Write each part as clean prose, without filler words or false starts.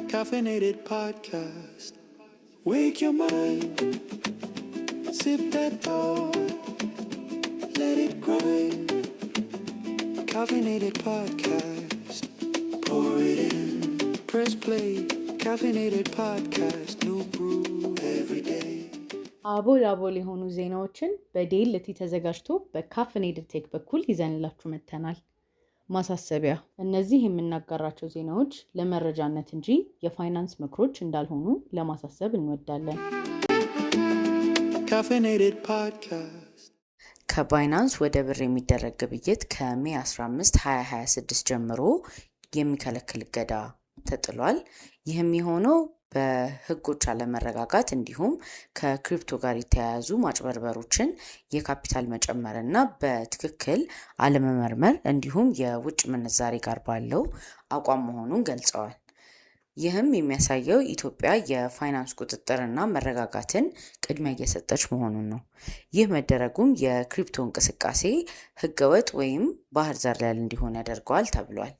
Caffeinated podcast. Wake your mind. Sip that thought. Let it grind. Caffeinated podcast. Pour it in. Press play. Caffeinated podcast. New brew every day. አቦል የሆኑ ዜናዎችን በዴልቲ ተዘጋጅቶ በካፍኔትድ ቴክ በኩል ይዘንላችሁ መጥተናል። ማሳሰቢያ፣ እነዚህ የምናጋራቸው ዜናዎች ለመረጃነት እንጂ የፋይናንስ ምክሮች እንዳልሆኑ ለማሳሰብ እንወዳለን። Caffeinated podcast. ከባይናንስ ወደ ብር የሚደረግ ግብይት ከሜይ 15 2026 ጀምሮ የሚከለክል እገዳ ተጥሏል። ይህም የሆነው በህጎች አለመረጋጋት እንዲሁም ከክሪፕቶ ጋር የተያያዙ ማጭበርበሮችን፣ የካፒታል መጨመር እና በትክክል አለመመርመር እንዲሁም የውጭ ምንዛሬ ጋር ባለው አቋም መሆኑን ገልጸዋል። ይህም የሚያሳየው ኢትዮጵያ የፋይናንስ ቁጥጥርና መረጋጋትን ቅድሚያ እየሰጠች መሆኑን ነው። ይህ መደረጉም የክሪፕቶ እንቅስቃሴ ህገወጥ ወይም ባህር ዘለል እንዲሆን ያደርገዋል ተብሏል።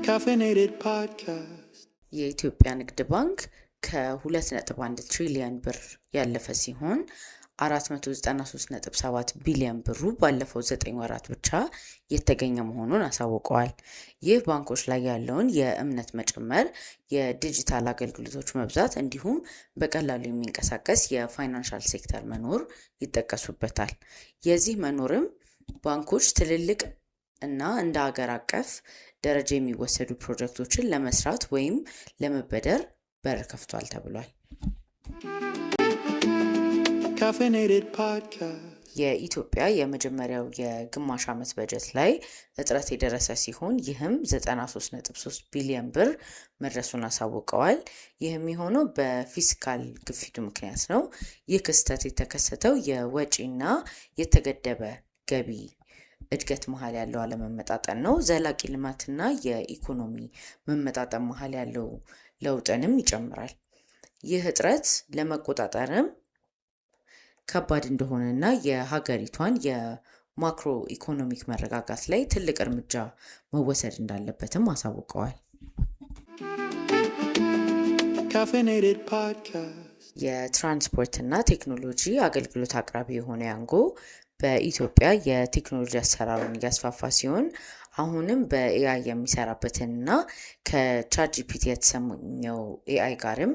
Caffeinated podcast. የኢትዮጵያ ንግድ ባንክ ከ2.1 ትሪሊዮን ብር ያለፈ ሲሆን 493.7 ቢሊዮን ብሩ ባለፈው 9 ወራት ብቻ የተገኘ መሆኑን አሳውቀዋል። ይህ ባንኮች ላይ ያለውን የእምነት መጨመር፣ የዲጂታል አገልግሎቶች መብዛት እንዲሁም በቀላሉ የሚንቀሳቀስ የፋይናንሻል ሴክተር መኖር ይጠቀሱበታል። የዚህ መኖርም ባንኮች ትልልቅ እና እንደ ሀገር አቀፍ ደረጃ የሚወሰዱ ፕሮጀክቶችን ለመስራት ወይም ለመበደር በር ከፍቷል ተብሏል። Caffeinated podcast. የኢትዮጵያ የመጀመሪያው የግማሽ ዓመት በጀት ላይ እጥረት የደረሰ ሲሆን ይህም 93.3 ቢሊዮን ብር መድረሱን አሳውቀዋል። ይህም የሆነው በፊስካል ግፊቱ ምክንያት ነው። ይህ ክስተት የተከሰተው የወጪና የተገደበ ገቢ እድገት መሃል ያለው አለመመጣጠን ነው። ዘላቂ ልማትና የኢኮኖሚ መመጣጠን መሃል ያለው ለውጥንም ይጨምራል። ይህ እጥረት ለመቆጣጠርም ከባድ እንደሆነና የሀገሪቷን የማክሮ ኢኮኖሚክ መረጋጋት ላይ ትልቅ እርምጃ መወሰድ እንዳለበትም አሳውቀዋል። Caffeinated podcast. የትራንስፖርትና ቴክኖሎጂ አገልግሎት አቅራቢ የሆነ ያንጎ በኢትዮጵያ የቴክኖሎጂ አሰራሩን እያስፋፋ ሲሆን አሁንም በኤአይ የሚሰራበትንና ከቻትጂፒቲ የተሰኘው ኤአይ ጋርም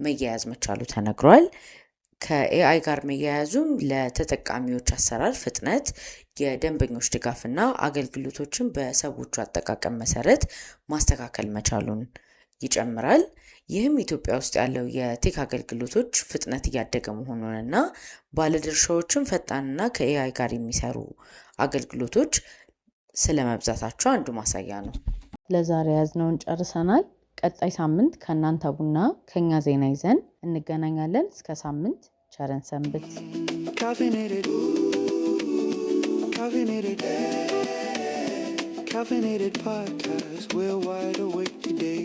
መያያዝ መቻሉ ተነግሯል። ከኤአይ ጋር መያያዙም ለተጠቃሚዎች አሰራር ፍጥነት፣ የደንበኞች ድጋፍና አገልግሎቶችን በሰዎቹ አጠቃቀም መሰረት ማስተካከል መቻሉን ይጨምራል። ይህም ኢትዮጵያ ውስጥ ያለው የቴክ አገልግሎቶች ፍጥነት እያደገ መሆኑንና ባለድርሻዎችም ፈጣንና ከኤአይ ጋር የሚሰሩ አገልግሎቶች ስለመብዛታቸው አንዱ ማሳያ ነው። ለዛሬ ያዝነውን ጨርሰናል። ቀጣይ ሳምንት ከእናንተ ቡና ከኛ ዜና ይዘን እንገናኛለን። እስከ ሳምንት ቸርን ሰንብት። Caffeinated. Caffeinated. Caffeinated podcast. We're wide awake today.